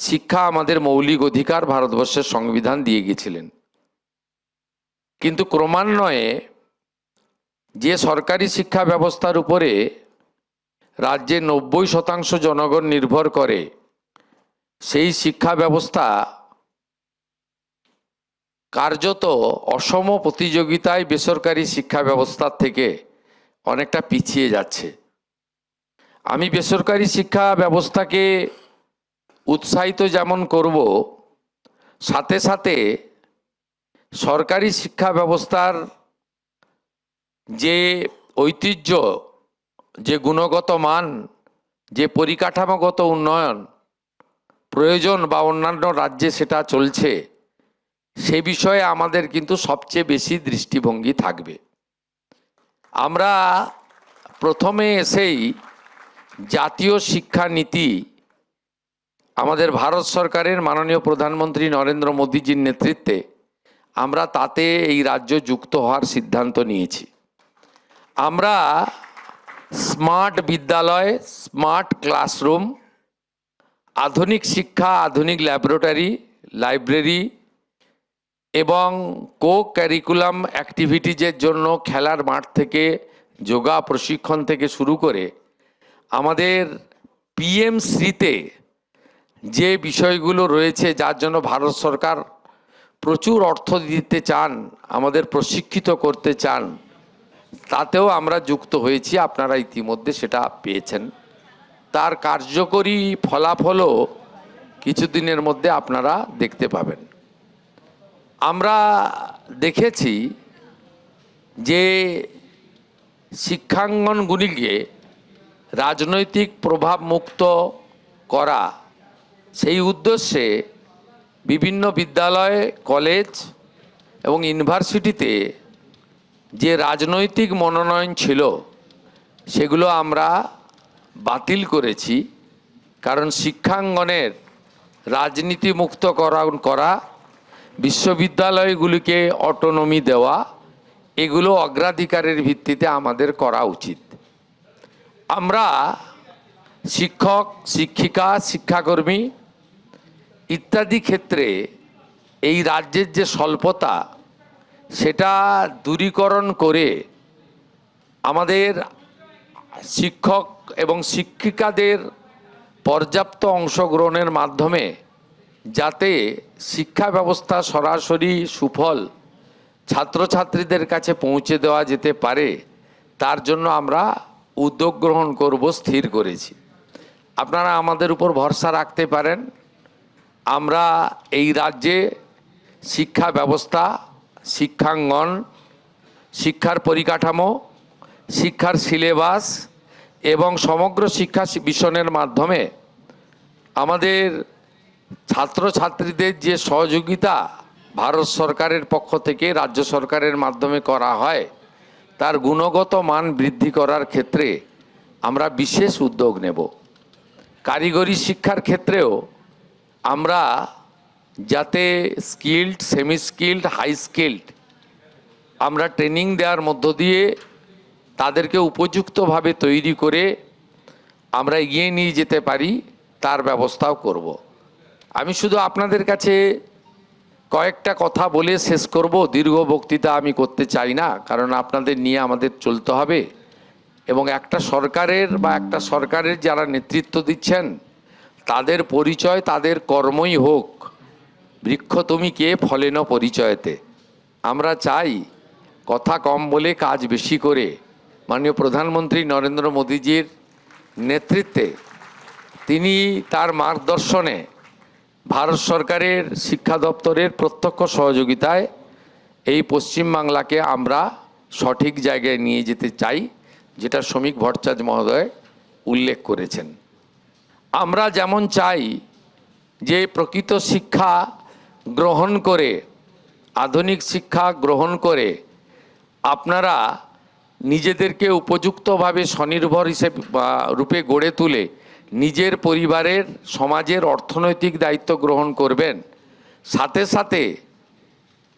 শিক্ষা আমাদের মৌলিক অধিকার ভারতবর্ষের সংবিধান দিয়ে গিয়েছিলেন। কিন্তু ক্রমান্বয়ে যে সরকারি শিক্ষা ব্যবস্থার উপরে রাজ্যে 90% জনগণ নির্ভর করে, সেই শিক্ষা ব্যবস্থা কার্যত অসম প্রতিযোগিতায় বেসরকারি শিক্ষা ব্যবস্থার থেকে অনেকটা পিছিয়ে যাচ্ছে। আমি বেসরকারি শিক্ষা ব্যবস্থাকে উৎসাহিত যেমন করব, সাথে সাথে সরকারি শিক্ষা ব্যবস্থার যে ঐতিহ্য, যে গুণগত মান, যে পরিকাঠামোগত উন্নয়ন প্রয়োজন বা অন্যান্য রাজ্যে সেটা চলছে, সে বিষয়ে আমাদের কিন্তু সবচেয়ে বেশি দৃষ্টিভঙ্গি থাকবে। আমরা প্রথমে এসেই জাতীয় শিক্ষা নীতি আমাদের ভারত সরকারের মাননীয় প্রধানমন্ত্রী নরেন্দ্র মোদীজির নেতৃত্বে আমরা তাতে এই রাজ্য যুক্ত হওয়ার সিদ্ধান্ত নিয়েছি। আমরা স্মার্ট বিদ্যালয়, স্মার্ট ক্লাসরুম, আধুনিক শিক্ষা, আধুনিক ল্যাবরেটরি, লাইব্রেরি এবং কো ক্যারিকুলাম অ্যাক্টিভিটিজের জন্য খেলার মাঠ থেকে যোগা প্রশিক্ষণ থেকে শুরু করে আমাদের পিএমশ্রীতে যে বিষয়গুলো রয়েছে, যার জন্য ভারত সরকার প্রচুর অর্থ দিতে চান, আমাদের প্রশিক্ষিত করতে চান, তাতেও আমরা যুক্ত হয়েছি। আপনারা ইতিমধ্যে সেটা পেয়েছেন। তার কার্যকরী ফলাফলও কিছুদিনের মধ্যে আপনারা দেখতে পাবেন। আমরা দেখেছি যে শিক্ষাঙ্গনগুলিকে রাজনৈতিক প্রভাব মুক্ত করা, সেই উদ্দেশ্যে বিভিন্ন বিদ্যালয়, কলেজ এবং ইউনিভার্সিটিতে যে রাজনৈতিক মনোনয়ন ছিল সেগুলো আমরা বাতিল করেছি। কারণ শিক্ষাঙ্গনের রাজনীতি মুক্ত করা, বিশ্ববিদ্যালয়গুলিকে অটোনমি দেওয়া, এগুলো অগ্রাধিকারের ভিত্তিতে আমাদের করা উচিত। আমরা শিক্ষক, শিক্ষিকা, শিক্ষাকর্মী ইত্যাদি ক্ষেত্রে এই রাজ্যের যে স্বল্পতা, সেটা দূরীকরণ করে আমাদের শিক্ষক এবং শিক্ষিকাদের পর্যাপ্ত অংশগ্রহণের মাধ্যমে যাতে শিক্ষা ব্যবস্থা সরাসরি সুফল ছাত্রছাত্রীদের কাছে পৌঁছে দেওয়া যেতে পারে, তার জন্য আমরা উদ্যোগ গ্রহণ করব স্থির করেছি। আপনারা আমাদের উপর ভরসা রাখতে পারেন। আমরা এই রাজ্যে শিক্ষা ব্যবস্থা, শিক্ষাঙ্গন, শিক্ষার পরিকাঠামো, শিক্ষার সিলেবাস এবং সমগ্র শিক্ষা মিশনের মাধ্যমে আমাদের ছাত্রছাত্রীদের যে সহযোগিতা ভারত সরকারের পক্ষ থেকে রাজ্য সরকারের মাধ্যমে করা হয়, তার গুণগত মান বৃদ্ধি করার ক্ষেত্রে আমরা বিশেষ উদ্যোগ নেব। কারিগরি শিক্ষার ক্ষেত্রেও আমরা যাতে skilled, semi skilled, high skilled আমরা ট্রেনিং দেওয়ার মধ্য দিয়ে তাদেরকে উপযুক্তভাবে তৈরি করে আমরা এগিয়ে নিয়ে যেতে পারি, তার ব্যবস্থাও করব। আমি শুধু আপনাদের কাছে কয়েকটা কথা বলে শেষ করব। দীর্ঘ বক্তৃতা আমি করতে চাই না, কারণ আপনাদের নিয়ে আমাদের চলতে হবে এবং একটা সরকারের যারা নেতৃত্ব দিচ্ছেন তাদের পরিচয় তাদের কর্মই হোক। বৃক্ষ তুমি কে ফলেন পরিচয়তে। আমরা চাই কথা কম বলে কাজ বেশি করে মাননীয় প্রধানমন্ত্রী নরেন্দ্র মোদীজির নেতৃত্বে, তিনি তার মার্গদর্শনে ভারত সরকারের শিক্ষা দপ্তরের প্রত্যক্ষ সহযোগিতায় এই পশ্চিমবাংলাকে আমরা সঠিক জায়গায় নিয়ে যেতে চাই, যেটা শ্রমিক ভট্টাচার্য মহোদয় উল্লেখ করেছেন। আমরা যেমন চাই যে প্রকৃত শিক্ষা গ্রহণ করে, আধুনিক শিক্ষা গ্রহণ করে আপনারা নিজেদেরকে উপযুক্তভাবে স্বনির্ভর রূপে গড়ে তুলে নিজের পরিবারের, সমাজের অর্থনৈতিক দায়িত্ব গ্রহণ করবেন, সাথে সাথে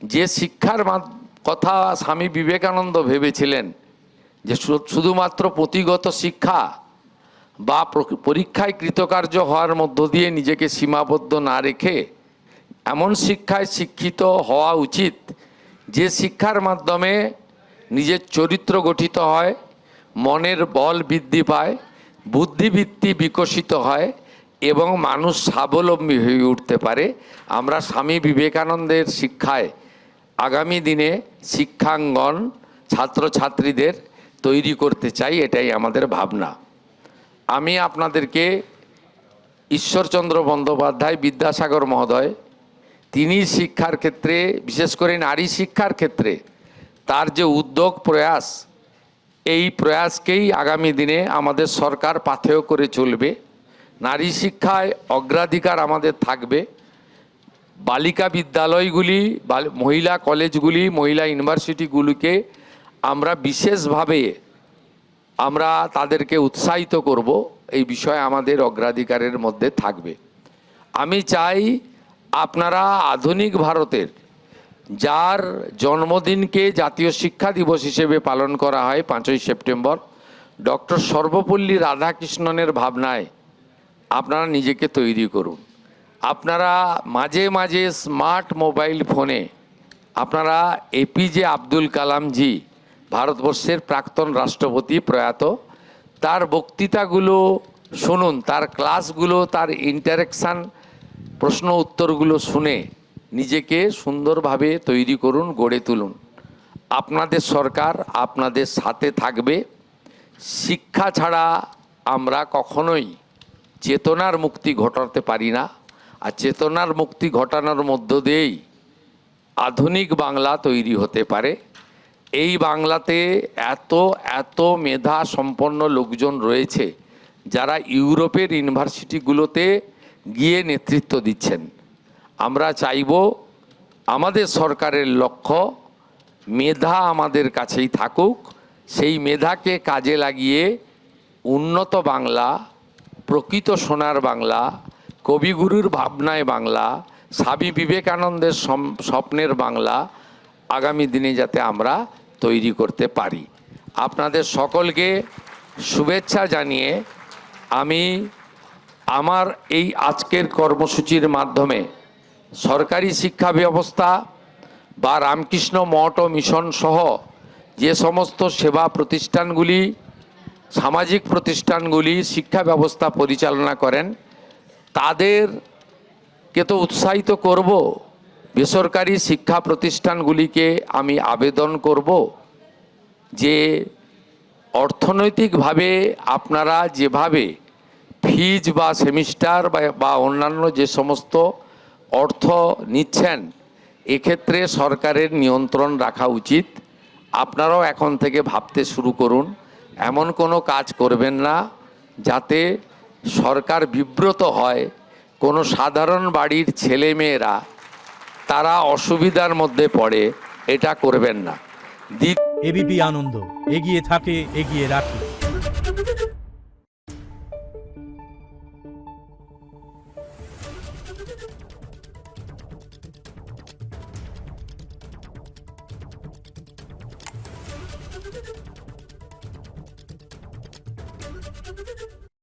যে শিক্ষার কথা স্বামী বিবেকানন্দ ভেবেছিলেন যে শুধুমাত্র পুঁথিগত শিক্ষা বা পরীক্ষায় কৃতকার্য হওয়ার মধ্য দিয়ে নিজেকে সীমাবদ্ধ না রেখে এমন শিক্ষায় শিক্ষিত হওয়া উচিত যে শিক্ষার মাধ্যমে নিজের চরিত্র গঠিত হয়, মনের বল বৃদ্ধি পায়, বুদ্ধিবৃত্তি বিকশিত হয় এবং মানুষ স্বাবলম্বী হয়ে উঠতে পারে। আমরা স্বামী বিবেকানন্দের শিক্ষায় আগামী দিনে শিক্ষাঙ্গন ছাত্রছাত্রীদের তৈরি করতে চাই, এটাই আমাদের ভাবনা। আমি আপনাদেরকে ঈশ্বরচন্দ্র বন্দ্যোপাধ্যায় বিদ্যাসাগর মহোদয়, তিনি শিক্ষার ক্ষেত্রে, বিশেষ করে নারী শিক্ষার ক্ষেত্রে তার যে উদ্যোগ প্রয়াস, এই প্রয়াসকেই আগামী দিনে আমাদের সরকার পাথেয় করে চলবে। নারী শিক্ষায় অগ্রাধিকার আমাদের থাকবে। বালিকা বিদ্যালয়গুলি, মহিলা কলেজগুলি, মহিলা ইউনিভার্সিটিগুলিকে আমরা বিশেষভাবে আমরা তাদেরকে উৎসাহিত করব, এই বিষয়ে আমাদের অগ্রাধিকারের মধ্যে থাকবে। আমি চাই আপনারা আধুনিক ভারতের, যার জন্মদিনকে জাতীয় শিক্ষা দিবস হিসেবে পালন করা হয় 5ই সেপ্টেম্বর, ডক্টর সর্বপল্লী রাধাকৃষ্ণনের ভাবনায় আপনারা নিজেকে তৈরি করুন। আপনারা মাঝে মাঝে স্মার্ট মোবাইল ফোনে আপনারা এপিজে আব্দুল কালামজি, ভারতবর্ষের প্রাক্তন রাষ্ট্রপতি প্রয়াত, তার বক্তৃতাগুলো শুনুন, তার ক্লাসগুলো, তার ইন্টারেকশান, প্রশ্ন উত্তরগুলো শুনে নিজেকে সুন্দরভাবে তৈরি করুন, গড়ে তুলুন। আপনাদের সরকার আপনাদের সাথে থাকবে। শিক্ষা ছাড়া আমরা কখনোই চেতনার মুক্তি ঘটাতে পারি না, আর চেতনার মুক্তি ঘটানোর মধ্য দিয়েই আধুনিক বাংলা তৈরি হতে পারে। এই বাংলাতে এত এত মেধা সম্পন্ন লোকজন রয়েছে যারা ইউরোপের ইউনিভার্সিটিগুলোতে গিয়ে নেতৃত্ব দিচ্ছেন। আমরা চাইব আমাদের সরকারের লক্ষ্য মেধা আমাদের কাছেই থাকুক, সেই মেধাকে কাজে লাগিয়ে উন্নত বাংলা, প্রকৃত সোনার বাংলা, কবিগুরুর ভাবনায় বাংলা, স্বামী বিবেকানন্দের স্বপ্নের বাংলা আগামী দিনে যাতে আমরা তৈরি করতে পারি। আপনাদের সকলকে শুভেচ্ছা জানিয়ে আমি আমার এই আজকের কর্মসূচির মাধ্যমে সরকারি শিক্ষা ব্যবস্থা বা রামকৃষ্ণ মঠ ও মিশন সহ যে সমস্ত সেবা প্রতিষ্ঠানগুলি, সামাজিক প্রতিষ্ঠানগুলি শিক্ষা ব্যবস্থা পরিচালনা করেন, তাদেরকে তো উৎসাহিত করব। বেসরকারি শিক্ষা প্রতিষ্ঠানগুলিকে আমি আবেদন করব যে অর্থনৈতিকভাবে আপনারা যেভাবে ফিজ বা সেমিস্টার বা অন্যান্য যে সমস্ত অর্থ নিচ্ছেন, এক্ষেত্রে সরকারের নিয়ন্ত্রণ রাখা উচিত। আপনারাও এখন থেকে ভাবতে শুরু করুন, এমন কোনো কাজ করবেন না যাতে সরকার বিব্রত হয়, কোনো সাধারণ বাড়ির ছেলেমেয়েরা তারা অসুবিধার মধ্যে পড়ে, এটা করবেন না। এবিপি আনন্দ, এগিয়ে থাকে, এগিয়ে রাখে।